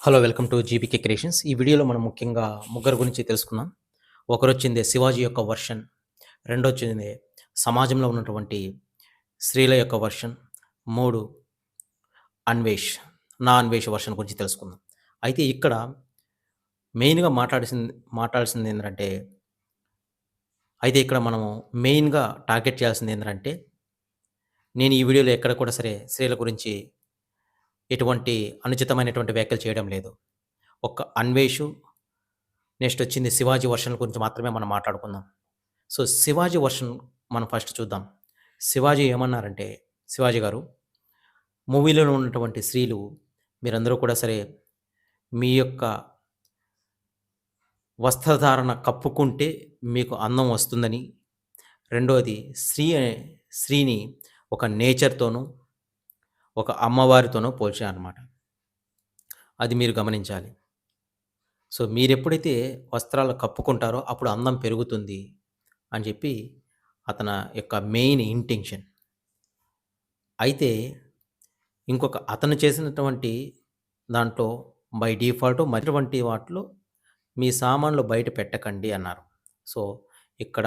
Hello! Welcome to GPK creations. ఈ వీడియోలో మనం ముఖ్యంగా ముగ్గురు గురించి తెలుసుకుందాం. ఒకరొచ్చింది శివాజీ యొక్క వర్షన్, రెండొచ్చింది సమాజంలో ఉన్నటువంటి స్త్రీల యొక్క వర్షన్, 3 అన్వేష్, నా అన్వేష్ వర్షన్ గురించి తెలుసుకుందాం. అయితే ఇక్కడ మెయిన్‌గా మాట్లాడాల్సిందేంటంటే అయితే ఇక్కడ మనము మెయిన్‌గా టార్గెట్ చేయాల్సిందేంటంటే, నేను ఈ వీడియోలో ఎక్కడ కూడా సరే స్త్రీల గురించి ఎటువంటి అనుచితమైనటువంటి వ్యాఖ్యలు చేయడం లేదు. ఒక్క అన్వేషు, నెక్స్ట్ వచ్చింది శివాజీ వర్షన్ గురించి మాత్రమే మనం మాట్లాడుకుందాం. సో, శివాజీ వర్షన్ మనం ఫస్ట్ చూద్దాం. శివాజీ ఏమన్నారంటే, శివాజీ గారు, మూవీలో ఉన్నటువంటి స్త్రీలు మీరందరూ కూడా సరే మీ యొక్క వస్త్రధారణ కప్పుకుంటే మీకు అందం వస్తుందని, రెండోది స్త్రీని ఒక నేచర్‌తోనూ, ఒక అమ్మవారితోనూ పోల్చారనమాట. అది మీరు గమనించాలి. సో, మీరెప్పుడైతే వస్త్రాలు కప్పుకుంటారో అప్పుడు అందం పెరుగుతుంది అని చెప్పి అతని యొక్క మెయిన్ ఇంటెన్షన్. అయితే ఇంకొక అతను చేసినటువంటి దాంట్లో బై డిఫాల్ట్ మరిటువంటి వాటిలో మీ సామాన్లు బయట పెట్టకండి అన్నారు. సో, ఇక్కడ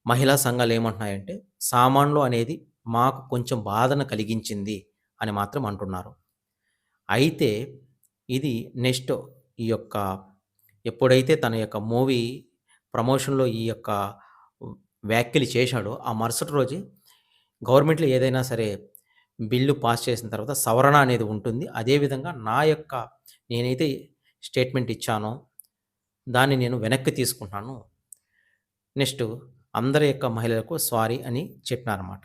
మహిళా సంఘాలు ఏమంటున్నాయంటే, సామాన్లు అనేది మాకు కొంచెం బాధను కలిగించింది అని మాత్రం అంటున్నారు. అయితే ఇది నెక్స్ట్ ఈ యొక్క ఎప్పుడైతే తన యొక్క మూవీ ప్రమోషన్‌లో ఈ యొక్క వ్యాఖ్యలు చేశాడో, ఆ మరుసటి రోజే గవర్నమెంట్‌లో ఏదైనా సరే బిల్లు పాస్ చేసిన తర్వాత సవరణ అనేది ఉంటుంది. అదేవిధంగా నా యొక్క నేనైతే స్టేట్మెంట్ ఇచ్చానో, దాన్ని నేను వెనక్కి తీసుకుంటున్నాను. నెక్స్ట్ అందరి యొక్క మహిళలకు సారీ అని చెప్పినారన్నమాట.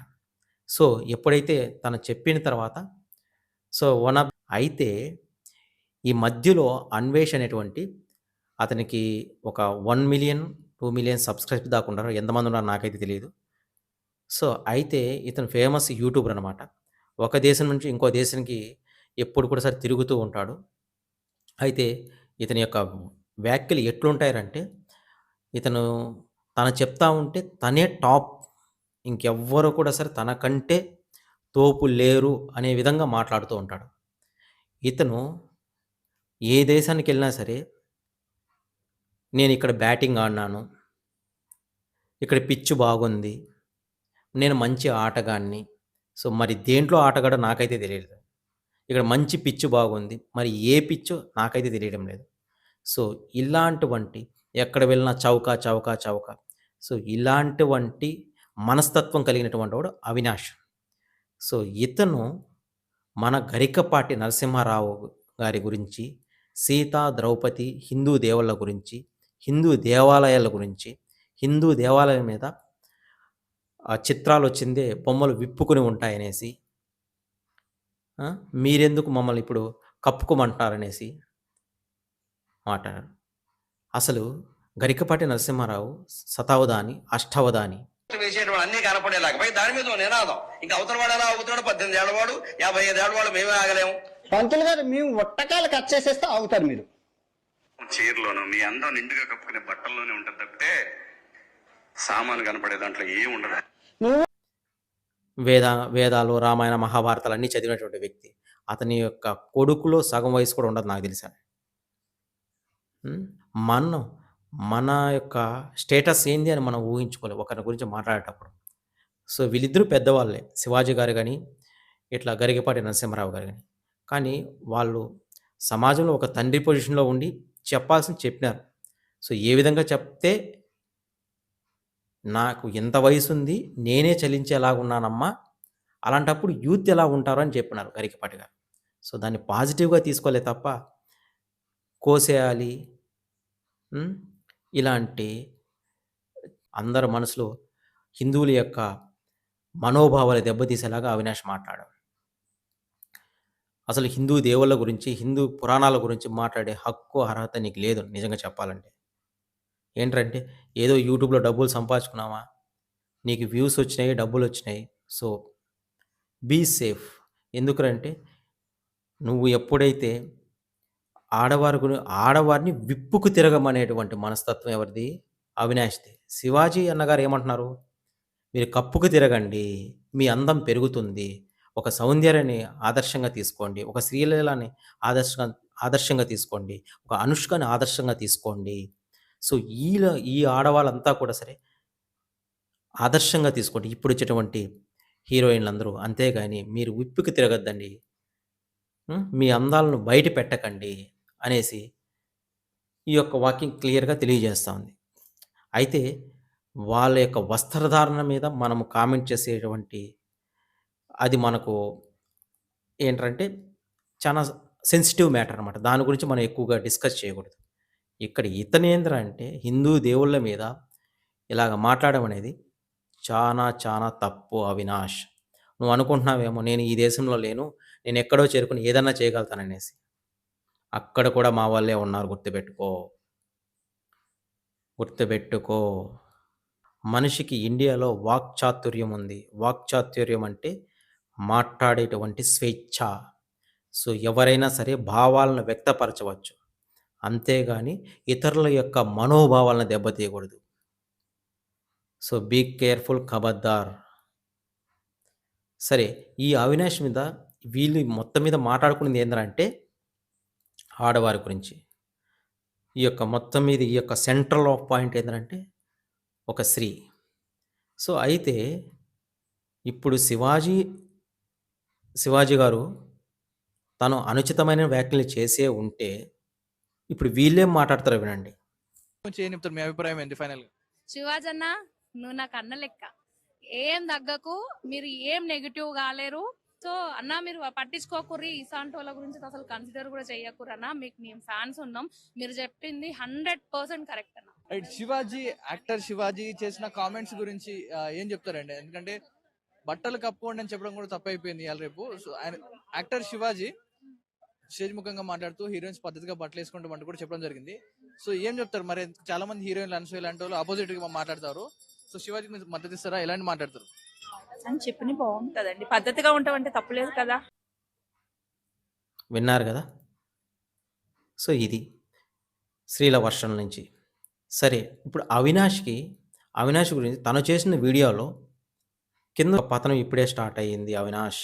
సో, ఎప్పుడైతే తను చెప్పిన తర్వాత సో, వన్ ఆఫ్ అయితే ఈ మధ్యలో అన్వేష్ అనేటువంటి అతనికి ఒక 1,000,000, 2,000,000 సబ్‌స్క్రైబ్ దాకా ఉన్నారు. ఎంతమంది ఉన్నారో నాకైతే తెలీదు. సో, అయితే ఇతను ఫేమస్ యూట్యూబర్ అనమాట. ఒక దేశం నుంచి ఇంకో దేశానికి ఎప్పుడు కూడా సరే తిరుగుతూ ఉంటాడు. అయితే ఇతని యొక్క వ్యాఖ్యలు ఎట్లుంటాయంటే, ఇతను తను చెప్తా ఉంటే తనే టాప్. ఇంకెవ్వరు కూడా సరే తనకంటే తోపు లేరు అనే విధంగా మాట్లాడుతూ ఉంటాడు. ఇతను ఏ దేశానికెళ్ళినా సరే, నేనిక్కడ బ్యాటింగ్ ఆడినాను. ఇక్కడ పిచ్ బాగుంది. నేను మంచి ఆటగాడిని. సో, మరి దేంట్లో ఆటగాడో నాకైతే తెలీదు. ఇక్కడ మంచి పిచ్ బాగుంది. మరి ఏ పిచ్చో నాకైతే తెలియడం లేదు. సో, ఇలాంటివంటి ఎక్కడ వెళ్ళినా చౌక, చౌక, చౌక. సో, ఇలాంటివంటి మనస్తత్వం కలిగినటువంటి వాడు అవినాష్. సో, ఇతను మన గరికపాటి నరసింహారావు గారి గురించి, సీతా, ద్రౌపది, హిందూ దేవుళ్ళ గురించి, హిందూ దేవాలయాల గురించి, హిందూ దేవాలయం మీద చిత్రాలొచ్చిందే బొమ్మలు విప్పుకొని ఉంటాయనేసి, ఆ! మీరెందుకు మమ్మల్ని ఇప్పుడు కప్పుకోమంటున్నారనేసి మాట్లాడారు. అసలు గరికపాటి నరసింహారావు శతావధాని, అష్టావధాని. వేసేటువంటి అన్ని కనపడేలాగా పై దాని మీద ఓ నినాదం ఇంకా అవతల వాడు ఎలా అవుతున్నాడు 18 ఏళ్ల వాడు 55 ఏళ్ల వాడు మేమే ఆగలేము. పంతులు గారు మేము ఒట్టకాలు కట్ చేసేస్తే ఆగుతారు మీరు. చీరలోను మీ అందం నిండుగా కప్పుకునే బట్టల్లోనే ఉంటుంది తప్పితే సామాను కనపడే దాంట్లో ఏం ఉండదు. నువ్వు వేదాలు, రామాయణ, మహాభారతాలు అన్నీ చదివినటువంటి వ్యక్తి. అతని యొక్క కొడుకులో సగం వయసు కూడా ఉండదు నాకు తెలిసి. హ్మ్. మనం మన యొక్క స్టేటస్ ఏంది అని మనం ఊహించుకోలేం ఒకరి గురించి మాట్లాడేటప్పుడు. సో, వీళ్ళిద్దరూ పెద్దవాళ్ళే. శివాజీ గారు గాని, ఇట్లా గరికపాటి నరసింహారావు గారు గాని. కానీ వాళ్ళు సమాజంలో ఒక తండ్రి పొజిషన్‌లో ఉండి చెప్పాల్సింది చెప్పినారు. సో, ఏ విధంగా చెప్తే నాకు ఇంత వయసుంది. నేనే చలించేలాగున్నానమ్మా. అలాంటప్పుడు యూత్ ఎలా ఉంటారు అని చెప్పినారు గరికపాటి గారు. సో, దాన్ని పాజిటివ్‌గా తీసుకోలే తప్ప కోసేయాలి. హ్మ్. ఇలాంటి అందరి మనసులో హిందువుల యొక్క మనోభావాలు దెబ్బతీసేలాగా అవినాష్ మాట్లాడాడు. అసలు హిందూ దేవుళ్ళ గురించి, హిందూ పురాణాల గురించి మాట్లాడే హక్కు, అర్హత నీకు లేదు నిజంగా చెప్పాలంటే. ఏంట్రంటే ఏదో యూట్యూబ్‌లో డబ్బులు సంపాదించుకున్నావా? నీకు వ్యూస్ వచ్చినాయి, డబ్బులొచ్చినాయి. So, be safe. ఎందుకునంటే నువ్వు ఎప్పుడైతే ఆడవారిని విప్పుకు తిరగమనేటువంటి మనస్తత్వం ఎవరిది? అవినాష్‌ది. శివాజీ అన్నగారు ఏమంటున్నారు? మీరు కప్పుకు తిరగండి. మీ అందం పెరుగుతుంది. ఒక సౌందర్యాన్ని ఆదర్శంగా తీసుకోండి. ఒక శ్రీలీలని ఆదర్శంగా తీసుకోండి. ఒక అనుష్కని ఆదర్శంగా తీసుకోండి. సో, ఈ ఆడవాళ్ళంతా కూడా సరే ఆదర్శంగా తీసుకోండి. ఇప్పుడొచ్చేటువంటి హీరోయిన్‌లందరూ. అంతేగాని మీరు ఉప్పుకి తిరగొద్దండి. మీ అందాలను బయట పెట్టకండి అనేసి ఈ యొక్క వాక్యం క్లియర్‌గా తెలియజేస్తా ఉంది. అయితే వాళ్ళ యొక్క వస్త్రధారణ మీద మనము కామెంట్ చేసేటువంటి అది మనకు ఏంటంటే చాలా సెన్సిటివ్ మ్యాటర్ అనమాట. దాని గురించి మనం ఎక్కువగా డిస్కస్ చేయకూడదు. ఇక్కడ ఇతనేందిరా అంటే హిందూ దేవుళ్ళ మీద ఇలాగ మాట్లాడడం అనేది చానా తప్పు అవినాష్. నువ్వు అనుకుంటున్నావేమో నేను ఈ దేశంలో లేను. నేనెక్కడో చేరుకొని ఏదన్నా చేయగలుగుతాననేసి. అక్కడ కూడా మా వాళ్ళే ఉన్నారు గుర్తుపెట్టుకో. గుర్తుబెట్టుకో. మనిషికి ఇండియాలో వాక్చాతుర్యం ఉంది. వాక్చాతుర్యం అంటే మాట్లాడేటువంటి స్వేచ్ఛ. సో, ఎవరైనా సరే భావాలను వ్యక్తపరచవచ్చు. అంతేగాని ఇతరుల యొక్క మనోభావాలను దెబ్బతీయకూడదు. సో, బీ కేర్‌ఫుల్ ఖబర్దార్. సరే, ఈ అవినాష్ మీద వీళ్ళు మొత్తం మీద మాట్లాడుకునేది ఏందిరా అంటే ఆడవారి గురించి. ఈ యొక్క మొత్తం మీద ఈ యొక్క సెంట్రల్ ఆఫ్ పాయింట్ ఏందంటే ఒక స్త్రీ. సో, అయితే ఇప్పుడు శివాజీ గారు తను అనుచితమైన వ్యాఖ్యలు చేసే ఉంటే, ఇప్పుడు వీళ్ళేం మాట్లాడతారో వినండి. గురించి ఏం చెప్తారు? మీ అభిప్రాయం ఏంటి ఫైనల్‌గా? శివాజన్న నువ్వు నాకు అన్న లెక్క ఏం తగ్గకు మీరు ఏం నెగిటివ్ కాలేరు సో అన్న మీరు పట్టించుకోకుర్రి ఇసాంటి వాళ్ళ గురించి అసలు కన్సిడర్ కూడా చెయ్యకుర్రి అన్న మీకు మేము ఫ్యాన్స్ ఉన్నాం మీరు చెప్పింది 100% కరెక్ట్ అన్న. రైట్. యాక్టర్ శివాజీ చేసిన కామెంట్స్ గురించి ఏం చెప్తారండి? ఎందుకంటే బట్టలు కప్పుకోండి అని చెప్పడం కూడా తప్పైపోయింది ఇవాళ రేపు. సో ఆయన యాక్టర్ శివాజీ స్టేజ్ ముఖంగా మాట్లాడుతూ హీరోయిన్స్ పద్ధతిగా బట్టలు వేసుకుంటామంటూ కూడా చెప్పడం జరిగింది. సో ఏం చెప్తారు? మరి చాలా మంది హీరోయిన్లు అనసూయ ఇలాంటి వాళ్ళు ఆపోజిట్ గా మాట్లాడతారు. సో శివాజీకి మీరు మద్దతు ఇస్తారా? ఎలాంటి మాట్లాడతారు? అని చెప్పిన బాగుంటదండి. పద్ధతిగా ఉంటామంటే తప్పులేదు కదా. విన్నారు గదా! సో, ఇది స్త్రీల వర్షన్ నుంచి. సరే, ఇప్పుడు అవినాష్ గురించి తను చేసిన వీడియోలో కింద పతనం ఇప్పుడే స్టార్ట్ అయ్యింది అవినాష్.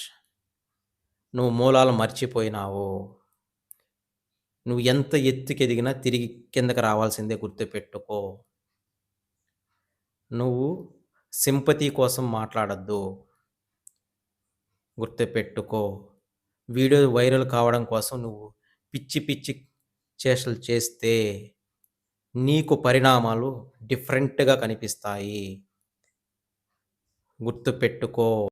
నువ్వు మూలాలు మర్చిపోయినావు. నువ్వు ఎంత ఎత్తుకెదిగినా తిరిగి కిందకి రావాల్సిందే గుర్తుపెట్టుకో. నువ్వు సింపతి కోసం మాట్లాడొద్దు. గుర్తుపెట్టుకో. వీడియో వైరల్ కావడం కోసం నువ్వు పిచ్చి చేష్టలు చేస్తే నీకు పరిణామాలు డిఫరెంట్‌గా కనిపిస్తాయి. గుర్తుపెట్టుకో.